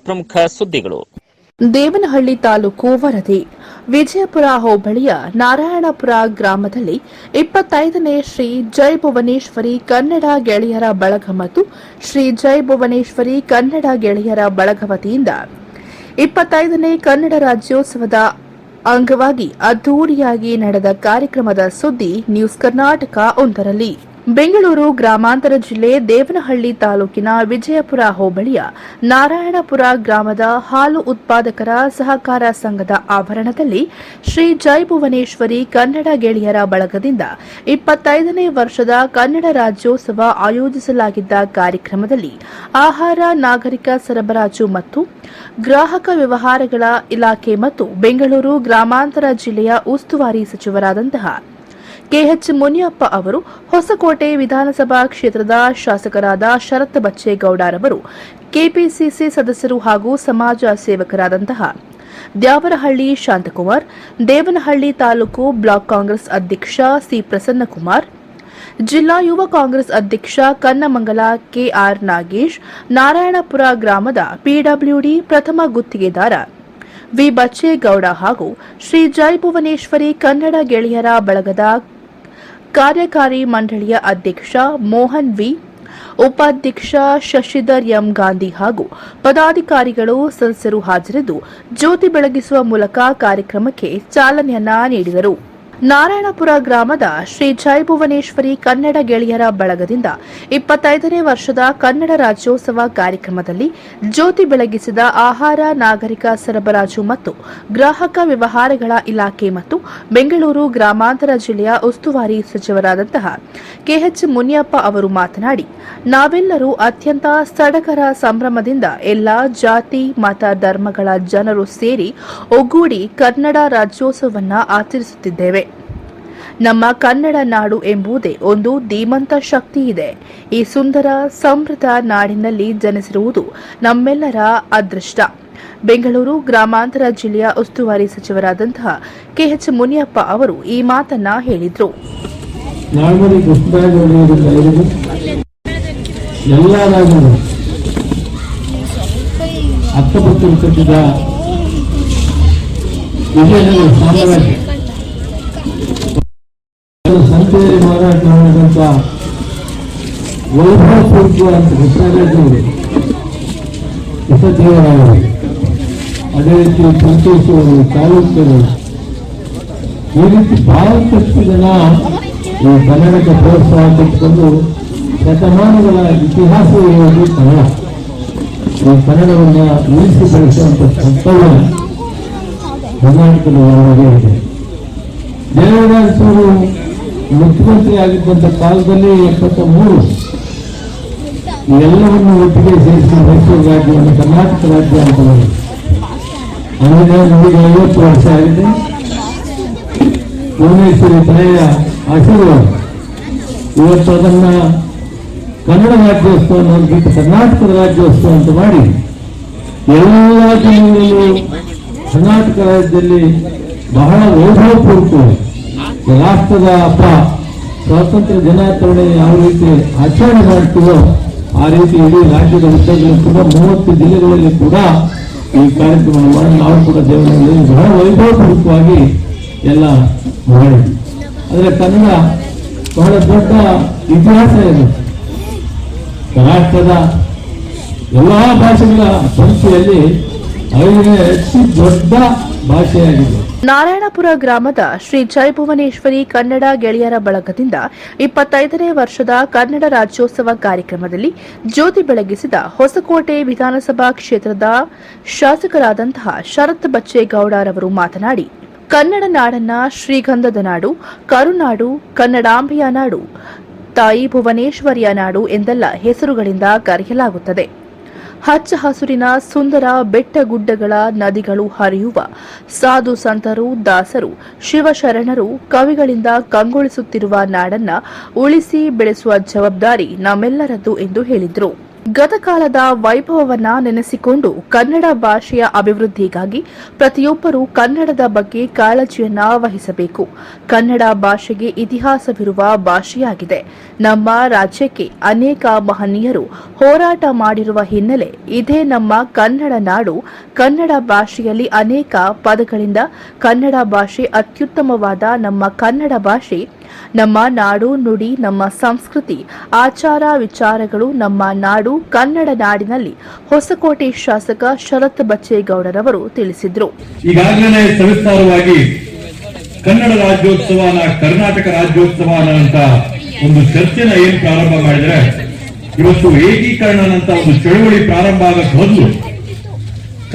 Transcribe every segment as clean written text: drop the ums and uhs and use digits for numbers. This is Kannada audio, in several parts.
ಪ್ರಮುಖ ಸುದ್ದಿಗಳು. ದೇವನಹಳ್ಳಿ ತಾಲೂಕು ವರದಿ. ವಿಜಯಪುರ ಹೋಬಳಿಯ ನಾರಾಯಣಪುರ ಗ್ರಾಮದಲ್ಲಿ 25ನೇ ಶ್ರೀ ಜೈ ಭುವನೇಶ್ವರಿ ಕನ್ನಡ ಗೆಳೆಯರ ಬಳಗ ಮತ್ತು ಶ್ರೀ ಜೈ ಭುವನೇಶ್ವರಿ ಕನ್ನಡ ಗೆಳೆಯರ ಬಳಗ ವತಿಯಿಂದ 25ನೇ ಕನ್ನಡ ರಾಜ್ಯೋತ್ಸವದ ಅಂಗವಾಗಿ ಅದ್ದೂರಿಯಾಗಿ ನಡೆದ ಕಾರ್ಯಕ್ರಮದ ಸುದ್ದಿ ನ್ಯೂಸ್ ಕರ್ನಾಟಕ ಒಂದರಲ್ಲಿ. ಬೆಂಗಳೂರು ಗ್ರಾಮಾಂತರ ಜಿಲ್ಲೆ ದೇವನಹಳ್ಳಿ ತಾಲೂಕಿನ ವಿಜಯಪುರ ಹೋಬಳಿಯ ನಾರಾಯಣಪುರ ಗ್ರಾಮದ ಹಾಲು ಉತ್ಪಾದಕರ ಸಹಕಾರ ಸಂಘದ ಆವರಣದಲ್ಲಿ ಶ್ರೀ ಜೈ ಭುವನೇಶ್ವರಿ ಕನ್ನಡ ಗೆಳೆಯರ ಬಳಗದಿಂದ 25ನೇ ವರ್ಷದ ಕನ್ನಡ ರಾಜ್ಯೋತ್ಸವ ಆಯೋಜಿಸಲಾಗಿದ್ದ ಕಾರ್ಯಕ್ರಮದಲ್ಲಿ ಆಹಾರ ನಾಗರಿಕ ಸರಬರಾಜು ಮತ್ತು ಗ್ರಾಹಕ ವ್ಯವಹಾರಗಳ ಇಲಾಖೆ ಮತ್ತು ಬೆಂಗಳೂರು ಗ್ರಾಮಾಂತರ ಜಿಲ್ಲೆಯ ಉಸ್ತುವಾರಿ ಸಚಿವರಾದಂತಹ ಕೆಎಚ್ ಮುನಿಯಪ್ಪ ಅವರು, ಹೊಸಕೋಟೆ ವಿಧಾನಸಭಾ ಕ್ಷೇತ್ರದ ಶಾಸಕರಾದ ಶರತ್ ಬಚ್ಚೇಗೌಡರವರು, ಕೆಪಿಸಿಸಿ ಸದಸ್ಯರು ಹಾಗೂ ಸಮಾಜ ಸೇವಕರಾದಂತಹ ದ್ಯಾವರಹಳ್ಳಿ ಶಾಂತಕುಮಾರ್, ದೇವನಹಳ್ಳಿ ತಾಲೂಕು ಬ್ಲಾಕ್ ಕಾಂಗ್ರೆಸ್ ಅಧ್ಯಕ್ಷ ಸಿ ಪ್ರಸನ್ನಕುಮಾರ್, ಜಿಲ್ಲಾ ಯುವ ಕಾಂಗ್ರೆಸ್ ಅಧ್ಯಕ್ಷ ಕನ್ನಮಂಗಲ ಕೆಆರ್ ನಾಗೇಶ್, ನಾರಾಯಣಪುರ ಗ್ರಾಮದ ಪಿಡಬ್ಲ್ಯೂಡಿ ಪ್ರಥಮ ಗುತ್ತಿಗೆದಾರ ವಿ ಬಚ್ಚೇಗೌಡ ಹಾಗೂ ಶ್ರೀ ಜೈ ಭುವನೇಶ್ವರಿ ಕನ್ನಡ ಗೆಳೆಯರ ಬಳಗದ ಕಾರ್ಯಕಾರಿ ಮಂಡಳಿಯ ಅಧ್ಯಕ್ಷ ಮೋಹನ್ ವಿ, ಉಪಾಧ್ಯಕ್ಷ ಶಶಿಧರ್ ಎಂ ಗಾಂಧಿ ಹಾಗೂ ಪದಾಧಿಕಾರಿಗಳು ಸದಸ್ಯರು ಹಾಜರಿದ್ದು ಜ್ಯೋತಿ ಬೆಳಗಿಸುವ ಮೂಲಕ ಕಾರ್ಯಕ್ರಮಕ್ಕೆ ಚಾಲನೆಯನ್ನ ನೀಡಿದರು. ನಾರಾಯಣಪುರ ಗ್ರಾಮದ ಶ್ರೀ ಜೈ ಭುವನೇಶ್ವರಿ ಕನ್ನಡ ಗೆಳೆಯರ ಬಳಗದಿಂದ 25ನೇ ವರ್ಷದ ಕನ್ನಡ ರಾಜ್ಯೋತ್ಸವ ಕಾರ್ಯಕ್ರಮದಲ್ಲಿ ಜ್ಯೋತಿ ಬೆಳಗಿಸಿದ ಆಹಾರ ನಾಗರಿಕ ಸರಬರಾಜು ಮತ್ತು ಗ್ರಾಹಕ ವ್ಯವಹಾರಗಳ ಇಲಾಖೆ ಮತ್ತು ಬೆಂಗಳೂರು ಗ್ರಾಮಾಂತರ ಜಿಲ್ಲೆಯ ಉಸ್ತುವಾರಿ ಸಚಿವರಾದಂತಹ ಕೆಎಚ್ ಮುನಿಯಪ್ಪ ಅವರು ಮಾತನಾಡಿ, ನಾವೆಲ್ಲರೂ ಅತ್ಯಂತ ಸಡಗರ ಸಂಭ್ರಮದಿಂದ ಎಲ್ಲಾ ಜಾತಿ ಮತ ಧರ್ಮಗಳ ಜನರು ಸೇರಿ ಒಗ್ಗೂಡಿ ಕನ್ನಡ ರಾಜ್ಯೋತ್ಸವವನ್ನು ಆಚರಿಸುತ್ತಿದ್ದೇವೆ. ನಮ್ಮ ಕನ್ನಡ ನಾಡು ಎಂಬುದೇ ಒಂದು ಧೀಮಂತ ಶಕ್ತಿ ಇದೆ. ಈ ಸುಂದರ ಸಮೃದ್ಧ ನಾಡಿನಲ್ಲಿ ಜನಿಸಿರುವುದು ನಮ್ಮೆಲ್ಲರ ಅದೃಷ್ಟ. ಬೆಂಗಳೂರು ಗ್ರಾಮಾಂತರ ಜಿಲ್ಲೆಯ ಉಸ್ತುವಾರಿ ಸಚಿವರಾದಂತಹ ಕೆಎಚ್ ಮುನಿಯಪ್ಪ ಅವರು ಈ ಮಾತನ್ನ ಹೇಳಿದರು. ಸಂತೆಯಲ್ಲಿ ಮಾರಾಟ ಮಾಡಿದಂಥ ವೈಭವಪೂರ್ವಕವಾದ ಕೃಷ್ಣರಾಜರು ಹೊಸದೇವರಾಯರು, ಅದೇ ರೀತಿ ಸಂತೋಷವರು, ಚಾಲುಕ್ಯರು, ಈ ರೀತಿ ಬಹಳಷ್ಟು ಜನ ಈ ಕನ್ನಡಕ್ಕೆ ಪ್ರೋತ್ಸಾಹ ಕೊಟ್ಟುಕೊಂಡು ಶತಮಾನಗಳ ಇತಿಹಾಸ ಇರುವುದು ಕನ್ನಡ. ಈ ಕನ್ನಡವನ್ನು ಉಳಿಸಿ ಬೆಳೆಸುವಂಥ ಕರ್ತವ್ಯ ಕರ್ನಾಟಕದ ಒಳಗೆ ಇದೆ. ದೇವರಾಜರು ಮುಖ್ಯಮಂತ್ರಿ ಆಗಿದ್ದಂಥ ಕಾಲದಲ್ಲಿ 73 ಎಲ್ಲವನ್ನು ಒಟ್ಟಿಗೆ ಸೇರಿಸಿ ಮೈಸೂರು ರಾಜ್ಯವನ್ನು ಕರ್ನಾಟಕ ರಾಜ್ಯ ಅಂತ ಮಾಡಿ, ಅಂದರೆ ನಮಗೆ 50 ವರ್ಷ ಆಗಿದೆ. ಭುವನೇಶ್ವರಿ ತಾಯಿಯ ಆಶೀರ್ವಾದ ಇವತ್ತು ಅದನ್ನ ಕನ್ನಡ ರಾಜ್ಯೋತ್ಸವ ಬಿಟ್ಟು ಕರ್ನಾಟಕದ ರಾಜ್ಯೋತ್ಸವ ಅಂತ ಮಾಡಿ ಎಲ್ಲ ಜಿಲ್ಲೆಗಳಲ್ಲೂ ಕರ್ನಾಟಕ ರಾಜ್ಯದಲ್ಲಿ ಬಹಳ ವೈಭವಪೂರ್ವಕವಾಗಿ ರಾಷ್ಟ್ರದ ಹಬ್ಬ ಸ್ವಾತಂತ್ರ್ಯ ದಿನಾಚರಣೆ ಯಾವ ರೀತಿ ಆಚರಣೆ ಮಾಡ್ತೀವೋ ಆ ರೀತಿ ಇಡೀ ರಾಜ್ಯದ ಉದ್ದಗಲೂ ಕೂಡ 30 ಜಿಲ್ಲೆಗಳಲ್ಲಿ ಕೂಡ ಈ ಕಾರ್ಯಕ್ರಮವನ್ನು ಮಾಡಿ ನಾವು ಕೂಡ ದೇವರಲ್ಲಿ ಬಹಳ ವೈಭವಪೂರ್ವಕವಾಗಿ ಎಲ್ಲ ಮಾಡಿದ್ವಿ. ಆದರೆ ಕನ್ನಡ ಬಹಳ ದೊಡ್ಡ ಇತಿಹಾಸ ಇದೆ. ರಾಷ್ಟ್ರದ ಎಲ್ಲಾ ಭಾಷೆಗಳ ಪಂಕ್ತಿಯಲ್ಲಿ 5ನೇ ಅತಿ ದೊಡ್ಡ ಭಾಷೆಯಾಗಿದೆ. ನಾರಾಯಣಪುರ ಗ್ರಾಮದ ಶ್ರೀ ಜೈ ಭುವನೇಶ್ವರಿ ಕನ್ನಡ ಗೆಳೆಯರ ಬಳಗದಿಂದ 25ನೇ ವರ್ಷದ ಕನ್ನಡ ರಾಜ್ಯೋತ್ಸವ ಕಾರ್ಯಕ್ರಮದಲ್ಲಿ ಜ್ಯೋತಿ ಬೆಳಗಿಸಿದ ಹೊಸಕೋಟೆ ವಿಧಾನಸಭಾ ಕ್ಷೇತ್ರದ ಶಾಸಕರಾದಂತಹ ಶರತ್ ಬಚ್ಚೇಗೌಡರವರು ಮಾತನಾಡಿ, ಕನ್ನಡ ನಾಡನ್ನ ಶ್ರೀಗಂಧದ ನಾಡು, ಕರುನಾಡು, ಕನ್ನಡಾಂಬೆಯ ನಾಡು, ತಾಯಿ ಭುವನೇಶ್ವರಿಯ ನಾಡು ಎಂದೆಲ್ಲ ಹೆಸರುಗಳಿಂದ ಕರೆಯಲಾಗುತ್ತದೆ. ಹಚ್ಚ ಹಸುರಿನ ಸುಂದರ ಬೆಟ್ಟಗುಡ್ಡಗಳ ನದಿಗಳು ಹರಿಯುವ ಸಾಧು ಸಂತರು, ದಾಸರು, ಶಿವಶರಣರು, ಕವಿಗಳಿಂದ ಕಂಗೊಳಿಸುತ್ತಿರುವ ನಾಡನ್ನ ಉಳಿಸಿ ಬೆಳೆಸುವ ಜವಾಬ್ದಾರಿ ನಮ್ಮೆಲ್ಲರದ್ದು ಎಂದು ಹೇಳಿದರು. ಗತಕಾಲದ ವೈಭವವನ್ನ ನೆನೆಸಿಕೊಂಡು ಕನ್ನಡ ಭಾಷೆಯ ಅಭಿವೃದ್ಧಿಗಾಗಿ ಪ್ರತಿಯೊಬ್ಬರೂ ಕನ್ನಡದ ಬಗ್ಗೆ ಕಾಳಜಿಯನ್ನ ವಹಿಸಬೇಕು. ಕನ್ನಡ ಭಾಷೆಗೆ ಇತಿಹಾಸವಿರುವ ಭಾಷೆಯಾಗಿದೆ. ನಮ್ಮ ರಾಜ್ಯಕ್ಕೆ ಅನೇಕ ಮಹನೀಯರು ಹೋರಾಟ ಮಾಡಿರುವ ಹಿನ್ನೆಲೆ ಇದೇ ನಮ್ಮ ಕನ್ನಡ ನಾಡು. ಕನ್ನಡ ಭಾಷೆಯಲ್ಲಿ ಅನೇಕ ಪದಗಳಿಂದ ಕನ್ನಡ ಭಾಷೆ ಅತ್ಯುತ್ತಮವಾದ ನಮ್ಮ ಕನ್ನಡ ಭಾಷೆ ನಮ್ಮ ನಾಡು ನುಡಿ, ನಮ್ಮ ಸಂಸ್ಕೃತಿ, ಆಚಾರ ವಿಚಾರಗಳು ನಮ್ಮ ನಾಡು. ಕನ್ನಡ ನಾಡಿನಲ್ಲಿ ಹೊಸಕೋಟೆ ಶಾಸಕ ಶರತ್ ಬಚ್ಚೇಗೌಡರವರು ತಿಳಿಸಿದರು. ಈಗಾಗಲೇ ಸವಿಸ್ತಾರವಾಗಿ ಕನ್ನಡ ರಾಜ್ಯೋತ್ಸವನ ಕರ್ನಾಟಕ ರಾಜ್ಯೋತ್ಸವನ ಅಂತ ಒಂದು ಚರ್ಚೆನ ಏನ್ ಪ್ರಾರಂಭ ಮಾಡಿದ್ರೆ, ಇವತ್ತು ಏಕೀಕರಣ ಅಂತ ಒಂದು ಚಳವಳಿ ಪ್ರಾರಂಭ ಆಗಕ್ಕೆ ಮೊದಲು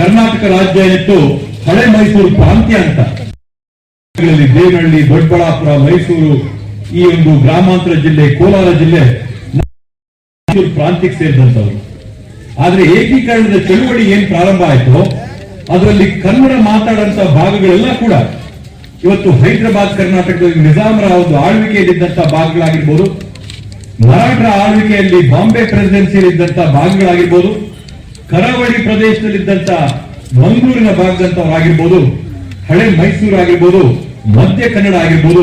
ಕರ್ನಾಟಕ ರಾಜ್ಯ ಏನಿತ್ತು ಹಳೆ ಮೈಸೂರು ಪ್ರಾಂತ್ಯ ಅಂತ, ದೇವನಹಳ್ಳಿ, ದೊಡ್ಡಬಳ್ಳಾಪುರ, ಮೈಸೂರು, ಈ ಒಂದು ಗ್ರಾಮಾಂತರ ಜಿಲ್ಲೆ, ಕೋಲಾರ ಜಿಲ್ಲೆ ಮೈಸೂರು ಪ್ರಾಂತ್ಯಕ್ಕೆ ಸೇರಿದಂತವರು. ಆದ್ರೆ ಏಕೀಕರಣದ ಚಳುವಳಿ ಏನ್ ಪ್ರಾರಂಭ ಆಯ್ತು, ಅದರಲ್ಲಿ ಕನ್ನಡ ಮಾತಾಡಂತ ಭಾಗಗಳೆಲ್ಲ ಕೂಡ ಇವತ್ತು ಹೈದರಾಬಾದ್ ಕರ್ನಾಟಕದಲ್ಲಿ ನಿಜಾಮರ ಒಂದು ಆಳ್ವಿಕೆಯಲ್ಲಿದ್ದಂತ ಭಾಗಗಳಾಗಿರ್ಬೋದು, ಮರಾಠರ ಆಳ್ವಿಕೆಯಲ್ಲಿ ಬಾಂಬೆ ಪ್ರೆಸಿಡೆನ್ಸಿಯಲ್ಲಿದ್ದಂತ ಭಾಗಗಳಾಗಿರ್ಬೋದು, ಕರಾವಳಿ ಪ್ರದೇಶದಲ್ಲಿದ್ದಂತ ಮಂಗಳೂರಿನ ಭಾಗದಂತವರಾಗಿರ್ಬೋದು, ಹಳೆ ಮೈಸೂರು ಆಗಿರ್ಬೋದು, ಮಧ್ಯ ಕನ್ನಡ ಆಗಿರ್ಬೋದು,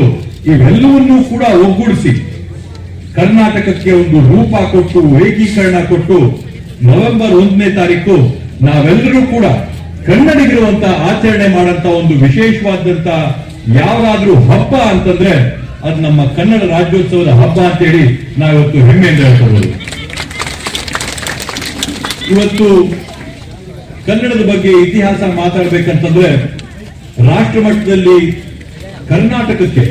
ಇವೆಲ್ಲವನ್ನೂ ಕೂಡ ಒಗ್ಗೂಡಿಸಿ ಕರ್ನಾಟಕಕ್ಕೆ ಒಂದು ರೂಪ ಕೊಟ್ಟು ಏಕೀಕರಣ ಕೊಟ್ಟು ನವೆಂಬರ್ 1ನೇ ತಾರೀಕು ನಾವೆಲ್ಲರೂ ಕೂಡ ಕನ್ನಡಿಗರು ಆಚರಣೆ ಮಾಡಂತ ಒಂದು ವಿಶೇಷವಾದಂತ ಯಾವ್ದಾದ್ರೂ ಹಬ್ಬ ಅಂತಂದ್ರೆ ಅದು ನಮ್ಮ ಕನ್ನಡ ರಾಜ್ಯೋತ್ಸವದ ಹಬ್ಬ ಅಂತೇಳಿ ನಾವಿವತ್ತು ಹೆಮ್ಮೆಯಿಂದ ಹೇಳ್ಕೊಳ್ಬೋದು. ಇವತ್ತು ಕನ್ನಡದ ಬಗ್ಗೆ ಇತಿಹಾಸ ಮಾತಾಡ್ಬೇಕಂತಂದ್ರೆ ರಾಷ್ಟ್ರ ಮಟ್ಟದಲ್ಲಿ ಕರ್ನಾಟಕಕ್ಕೆ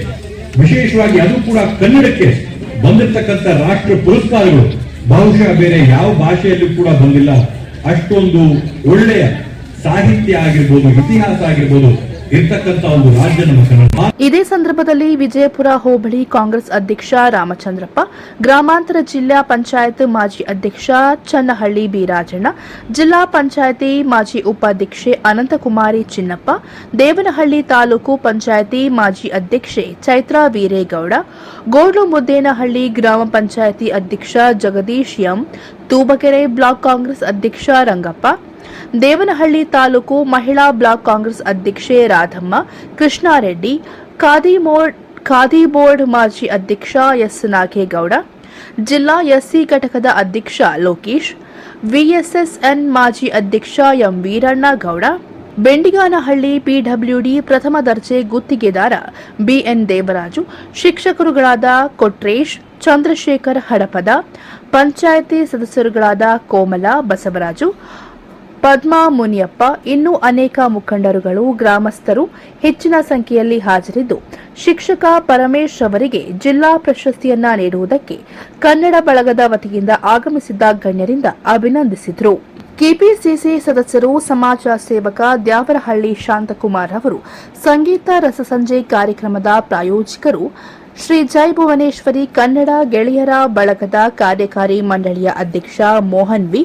ವಿಶೇಷವಾಗಿ ಅದು ಕೂಡ ಕನ್ನಡಕ್ಕೆ ಬಂದಿರತಕ್ಕಂಥ ರಾಷ್ಟ್ರ ಪುರಸ್ಕಾರಗಳು ಬಹುಶಃ ಬೇರೆ ಯಾವ ಭಾಷೆಯಲ್ಲೂ ಕೂಡ ಬಂದಿಲ್ಲ. ಅಷ್ಟೊಂದು ಒಳ್ಳೆಯ ಸಾಹಿತ್ಯ ಆಗಿರ್ಬೋದು, ಇತಿಹಾಸ ಆಗಿರ್ಬೋದು ಇರ್ತಕ್ಕಂಥ ಒಂದು ರಾಜ್ಯ ನಮ್ಮ ಕನ್ನಡ. ಇದೇ ಸಂದರ್ಭದಲ್ಲಿ ವಿಜಯಪುರ ಹೋಬಳಿ ಕಾಂಗ್ರೆಸ್ ಅಧ್ಯಕ್ಷ ರಾಮಚಂದ್ರಪ್ಪ, ಗ್ರಾಮಾಂತರ ಜಿಲ್ಲಾ ಪಂಚಾಯತ್ ಮಾಜಿ ಅಧ್ಯಕ್ಷ ಚನ್ನಹಳ್ಳಿ ಬೀರಾಜಣ್ಣ, ಜಿಲ್ಲಾ ಪಂಚಾಯಿತಿ ಮಾಜಿ ಉಪಾಧ್ಯಕ್ಷೆ ಅನಂತಕುಮಾರಿ ಚಿನ್ನಪ್ಪ, ದೇವನಹಳ್ಳಿ ತಾಲೂಕು ಪಂಚಾಯಿತಿ ಮಾಜಿ ಅಧ್ಯಕ್ಷೆ ಚೈತ್ರಾ ವೀರೇಗೌಡ, ಗೋಡ್ಲು ಮುದ್ದೇನಹಳ್ಳಿ ಗ್ರಾಮ ಪಂಚಾಯಿತಿ ಅಧ್ಯಕ್ಷ ಜಗದೀಶ್ ಎಂ, ತೂಬಕೆರೆ ಬ್ಲಾಕ್ ಕಾಂಗ್ರೆಸ್ ಅಧ್ಯಕ್ಷ ರಂಗಪ್ಪ, ದೇವನಹಳ್ಳಿ ತಾಲೂಕು ಮಹಿಳಾ ಬ್ಲಾಕ್ ಕಾಂಗ್ರೆಸ್ ಅಧ್ಯಕ್ಷೆ ರಾಧಮ್ಮ, ಕೃಷ್ಣಾರೆಡ್ಡಿ, ಖಾದಿ ಬೋರ್ಡ್ ಮಾಜಿ ಅಧ್ಯಕ್ಷ ಎಸ್ ನಾಗೇಗೌಡ, ಜಿಲ್ಲಾ ಎಸ್ಸಿ ಘಟಕದ ಅಧ್ಯಕ್ಷ ಲೋಕೇಶ್, ವಿಎಸ್ಎಸ್ಎನ್ ಮಾಜಿ ಅಧ್ಯಕ್ಷ ಎಂ ವೀರಣ್ಣಗೌಡ, ಬೆಂಡಿಗಾನಹಳ್ಳಿ ಪಿಡಬ್ಲ್ಯೂಡಿ ಪ್ರಥಮ ದರ್ಜೆ ಗುತ್ತಿಗೆದಾರ ಬಿಎನ್ ದೇವರಾಜು, ಶಿಕ್ಷಕರುಗಳಾದ ಕೊಟ್ರೇಶ್, ಚಂದ್ರಶೇಖರ್ ಹಡಪದ, ಪಂಚಾಯಿತಿ ಸದಸ್ಯರುಗಳಾದ ಕೋಮಲ, ಬಸವರಾಜು, ಪದ್ಮಾ ಮುನಿಯಪ್ಪ, ಇನ್ನೂ ಅನೇಕ ಮುಖಂಡರುಗಳು, ಗ್ರಾಮಸ್ಥರು ಹೆಚ್ಚಿನ ಸಂಖ್ಯೆಯಲ್ಲಿ ಹಾಜರಿದ್ದು ಶಿಕ್ಷಕ ಪರಮೇಶ್ ಅವರಿಗೆ ಜಿಲ್ಲಾ ಪ್ರಶಸ್ತಿಯನ್ನ ನೀಡುವುದಕ್ಕೆ ಕನ್ನಡ ಬಳಗದ ವತಿಯಿಂದ ಆಗಮಿಸಿದ್ದ ಗಣ್ಯರಿಂದ ಅಭಿನಂದಿಸಿದರು. ಕೆಪಿಸಿಸಿ ಸದಸ್ಯರು, ಸಮಾಜ ಸೇವಕ ದ್ಯಾವರಹಳ್ಳಿ ಶಾಂತಕುಮಾರ್ ಅವರು, ಸಂಗೀತ ರಸಸಂಜೆ ಕಾರ್ಯಕ್ರಮದ ಪ್ರಾಯೋಜಕರು ಶ್ರೀ ಜೈ ಭುವನೇಶ್ವರಿ ಕನ್ನಡ ಗೆಳೆಯರ ಬಳಗದ ಕಾರ್ಯಕಾರಿ ಮಂಡಳಿಯ ಅಧ್ಯಕ್ಷ ಮೋಹನ್ ವಿ,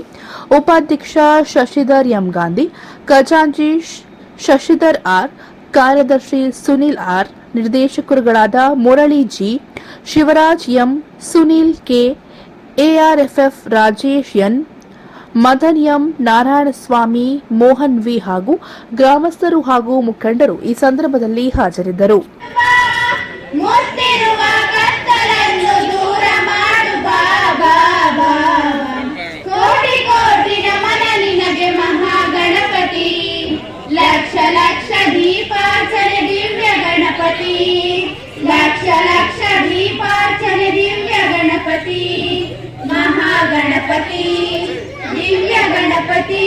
ಉಪಾಧ್ಯಕ್ಷ ಶಶಿಧರ್ ಎಂ ಗಾಂಧಿ, ಖಜಾಂಚಿ ಶಶಿಧರ್ ಆರ್, ಕಾರ್ಯದರ್ಶಿ ಸುನಿಲ್ ಆರ್, ನಿರ್ದೇಶಕರುಗಳಾದ Murali G, Shivraj M, Sunil K, ARFF Rajesh N, Madan M, Narayanaswamy, Mohan V ಹಾಗೂ ಗ್ರಾಮಸ್ಥರು ಹಾಗೂ ಮುಖಂಡರು ಈ ಸಂದರ್ಭದಲ್ಲಿ ಹಾಜರಿದ್ದರು. ಮುತ್ತಿರುವ ಕತ್ತಲನ್ನು ದೂರ ಮಾಡು ಬಾಬಾ, ಕೋಟಿ ಕೋಟಿ ನಮನ ನಿನಗೆ ಮಹಾಗಣಪತಿ, ಲಕ್ಷ ಲಕ್ಷ ದೀಪಾರ್ಚನೆ ದಿವ್ಯ ಗಣಪತಿ, ಲಕ್ಷ ಲಕ್ಷ ದೀಪಾರ್ಚನೆ ದಿವ್ಯ ಗಣಪತಿ, ಮಹಾಗಣಪತಿ, ದಿವ್ಯ ಗಣಪತಿ.